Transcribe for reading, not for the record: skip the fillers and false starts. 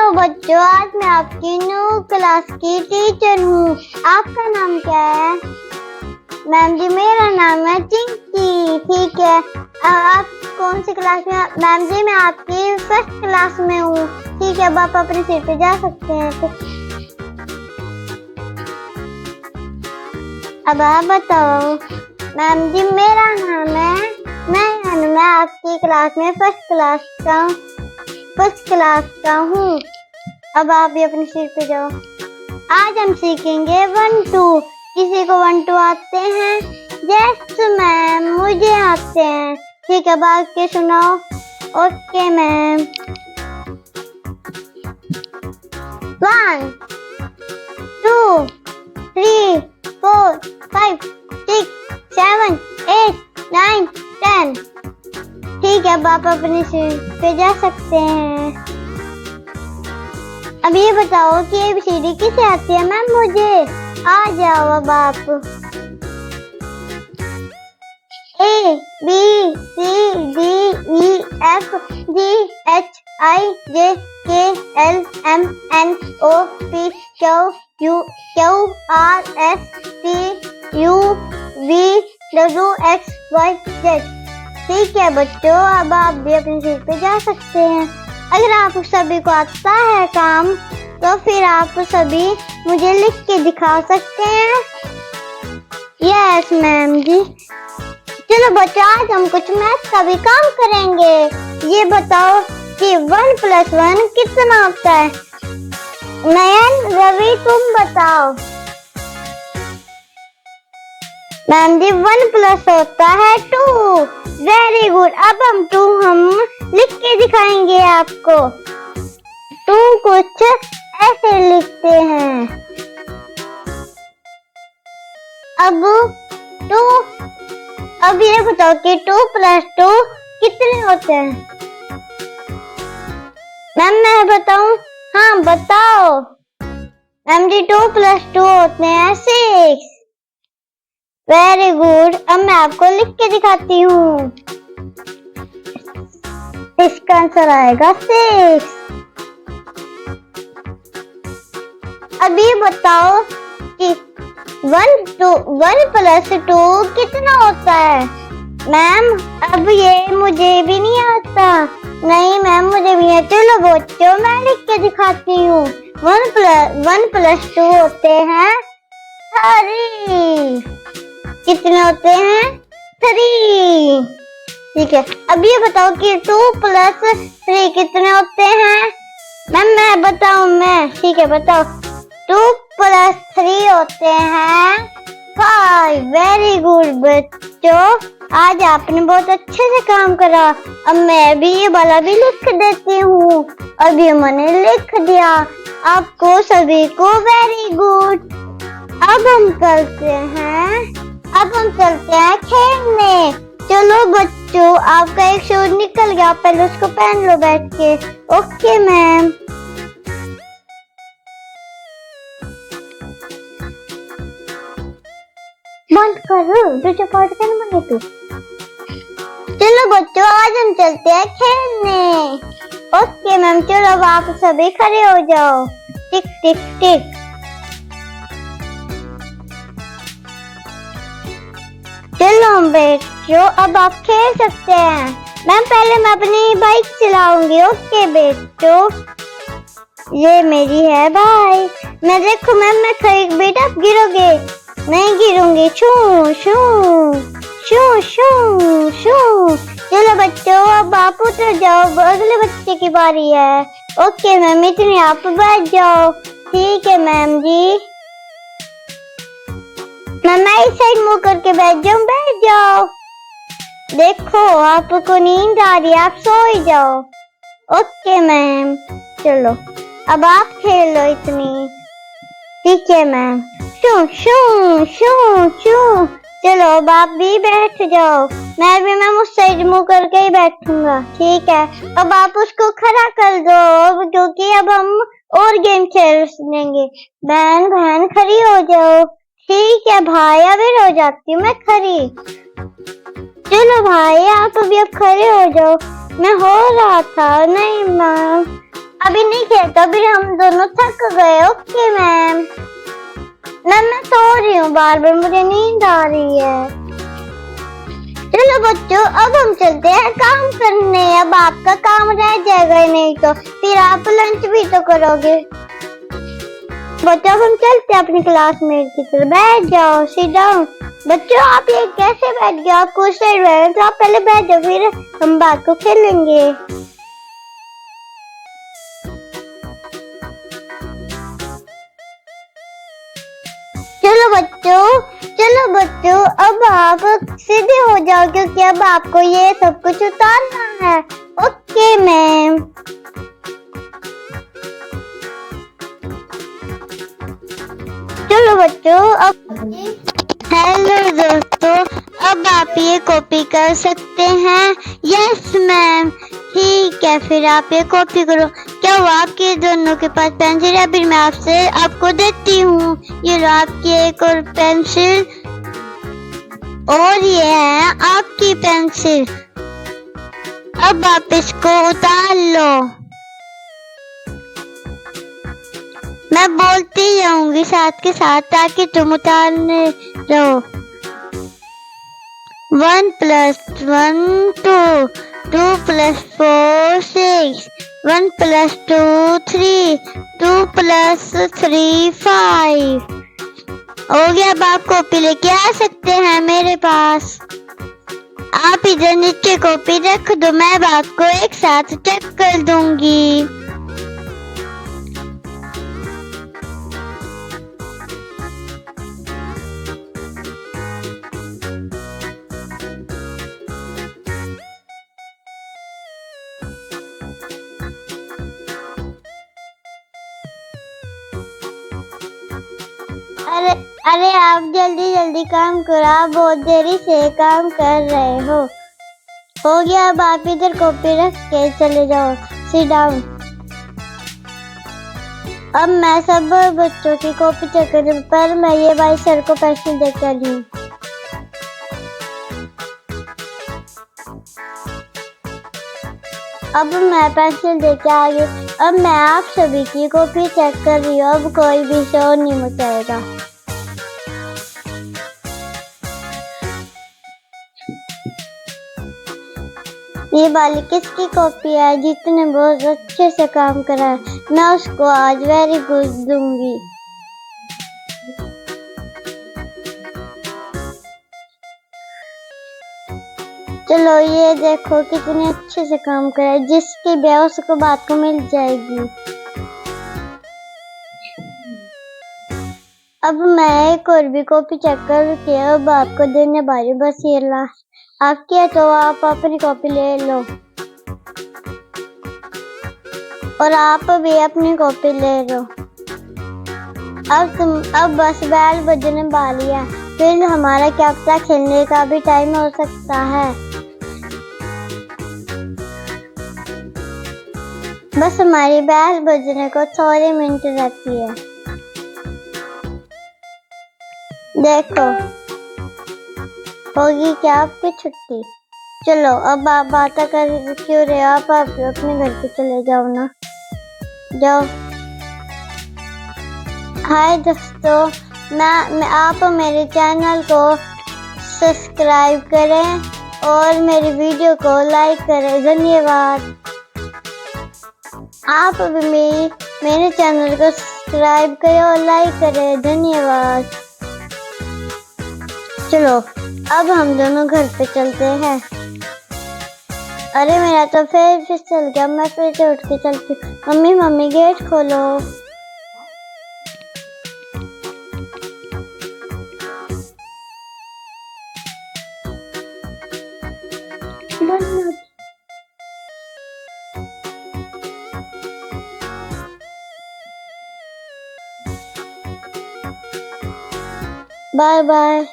बच्चों, आज मैं आपकी न्यू क्लास की टीचर हूँ। आपका नाम क्या है? मैम जी, मेरा नाम है चिंकी। ठीक है, आप कौन सी क्लास में? मैम जी, मैं आपकी फर्स्ट क्लास में हूँ। ठीक है, अब आप अपनी सीट पे जा सकते हैं। अब आप बताओ। मैम जी, मेरा नाम है मैं आपकी क्लास में फर्स्ट क्लास का हूँ। अब आप भी अपनी सीट पे जाओ। आज हम सीखेंगे 1 2। किसी को 1 2 आते हैं? यस मैम, मुझे आते हैं। ठीक है, बात के सुनाओ। Okay ma'am. 1 2 3 4 5 6 7 8 9 10। ठीक है, अब आप अपनी सीट पे जा सकते हैं। अब ये बताओ कि ABCD किसे आती है? मैम मुझे। आ जाओ अब आप। A B C D E F G H I J K L M N O P Q R S T U V W X Y Z। ठीक है बच्चों, अब आप भी अपनी सीट पे जा सकते हैं। अगर आप सभी को आता है काम, तो फिर आप सभी मुझे लिख के दिखा सकते हैं। यस मैम जी। चलो बच्चों, आज हम कुछ मैथ का भी काम करेंगे। ये बताओ कि 1 + 1 कितना होता है? नयन, रवि, तुम बताओ। मैम जी, 1 + होता है 2। Very good. अब हम लिख के दिखाएंगे आपको। 2 कुछ ऐसे लिखते हैं। अब ये बताओ कि 2 + 2 कितने होते हैं? मैम मैं बताऊं? हाँ बताओ। मैम जी, 2 + 2 होते हैं 6। Very good. अब मैं आपको लिख के दिखाती हूँ। इसका आंसर आएगा 6। अब ये बताओ कि 1 + 2 कितना होता है? मैम अब ये मुझे भी नहीं आता। नहीं मैम, मुझे भी नहीं। चलो बच्चों, मैं लिख के दिखाती हूँ। 1 + 2 होते हैं 3। कितने होते हैं? 3। ठीक है, अब ये बताओ कि 2 + 3 कितने होते हैं? मैम मैं बताऊं? ठीक है, बताओ। 2 + 3 होते हैं 5। वेरी गुड बच्चों, आज आपने बहुत अच्छे से काम करा। अब मैं भी ये वाला भी लिख देती हूँ। अब ये मैंने लिख दिया। आपको सभी को वेरी गुड। अब हम चलते हैं खेलने। चलो बच्चों, आपका एक शूज निकल गया, पहले उसको पहन लो बैठ के। Okay ma'am. बंद करो, दूसरा पार्ट करने बंद कर। चलो बच्चों, आज हम चलते हैं खेलने। Okay ma'am. चलो अब आप सभी खड़े हो जाओ। टिक टिक टिक। चलो बच्चों, अब आप खेल सकते हैं। मैम पहले मैं अपनी बाइक चलाऊंगी। ओके बच्चों, ये मेरी है बाइक। मैं देखो मैम, मैं खरीद बेटा, आप गिरोगे? नहीं गिरूंगी। शू शू शू शू शू। चलो बच्चों, अब आप उतर जाओ, अगले बच्चे की बारी है। ओके मैम, इतनी आप बैठ जाओ। ठीक है मैम जी। मैं इस साइड मुंह करके बैठ जाओ। देखो आपको नींद आ रही है, आप सो ही जाओ। Okay ma'am. चलो अब आप खेल लो इतनी। ठीक है मैम। शू शू शू शू। चलो अब आप भी बैठ जाओ। मैं भी मैम उस साइड मुंह करके ही बैठूंगा। ठीक है, अब आप उसको खड़ा कर दो, क्योंकि अब हम और गेम खेलेंगे। बहन खड़ी हो जाओ। ठीक है भाई, अभी हो जाती हूँ मैं खड़ी। चलो भाई, आप अभी अब खड़े हो जाओ। मैं हो रहा था। नहीं मैम, अभी नहीं खेलते, अभी हम दोनों थक गए। Okay ma'am. मैं सो रही हूँ, बार बार मुझे नींद आ रही है। चलो बच्चों, अब हम चलते हैं काम करने। अब आपका काम रह जाएगा, नहीं तो फिर आप लंच भी तो करोगे। बच्चों अब हम चलते हैं अपनी क्लासमेट की तरफ। बैठ जाओ, सिट डाउन। बच्चों आप ये कैसे बैठ गए? आप कुछ देर बैठे तो आप पहले बैठ जाओ, फिर हम बात को खेलेंगे। चलो बच्चों अब आप सीधे हो जाओ, क्योंकि अब आपको ये सब कुछ उतारना है। Okay ma'am. चलो बच्चों अब हेलो दोस्तों, अब आप ये कॉपी कर सकते हैं। Yes ma'am. ठीक है, फिर आप ये कॉपी करो। क्या हुआ, आपके दोनों के पास पेंसिल है? फिर मैं आपको देती हूँ। ये लो आपकी एक और पेंसिल, और ये है आपकी पेंसिल। अब आप इसको उतार लो। मैं बोलती जाऊंगी साथ के साथ, ताकि तुम उतारने रहो। 1 + 1 2, 2 + 4 6, 1 + 2 3, 2 + 3 5। हो गया। अब आप कॉपी लेके आ सकते हैं मेरे पास। आप इधर नीचे कॉपी रख दो, मैं आपको एक साथ चेक कर दूंगी। अरे आप जल्दी जल्दी काम करो, आप बहुत देरी से काम कर रहे हो। हो गया। अब आप इधर कॉपी रख के चले जाओ, सिट डाउन। अब मैं सब बच्चों की कॉपी चेक करूं, पर मैं ये भाई सर को पेंसिल देकर हूँ। अब मैं पेंसिल देके आ गई। अब मैं आप सभी की कॉपी चेक कर रही हूँ। अब कोई भी शोर नहीं मचाएगा। ये वाली किसकी कॉपी है? जितने बहुत अच्छे से काम करा है, मैं उसको आज वेरी गुड दूंगी। चलो ये देखो कितने अच्छे से काम करा है, जिसकी भी उसको बात को मिल जाएगी। अब मैं एक और भी कॉपी चेक करके अब आपको देने वाली, बस ये लास्ट आपकी है, तो आप अपनी कॉपी ले लो। और आप भी अपनी कॉपी ले लो। अब बस बैल बजने वाली है, फिर हमारा क्या पता खेलने का भी टाइम हो सकता है। बस हमारी बैल बजने को थोड़े मिनट रहती है। देखो होगी क्या आपकी छुट्टी। चलो अब आप बातें कर क्यों रहे हो? आप अपने घर पे चले जाओ ना, जाओ। हाय दोस्तों, मैं आप मेरे चैनल को सब्सक्राइब करें और मेरी वीडियो को लाइक करें। धन्यवाद। आप भी मेरे चैनल को सब्सक्राइब करें और लाइक करें। धन्यवाद। चलो अब हम दोनों घर पे चलते हैं। अरे मेरा तो फिर चल गया, मैं फिर से उठ के चलती हूँ। मम्मी गेट खोलो। Bye bye.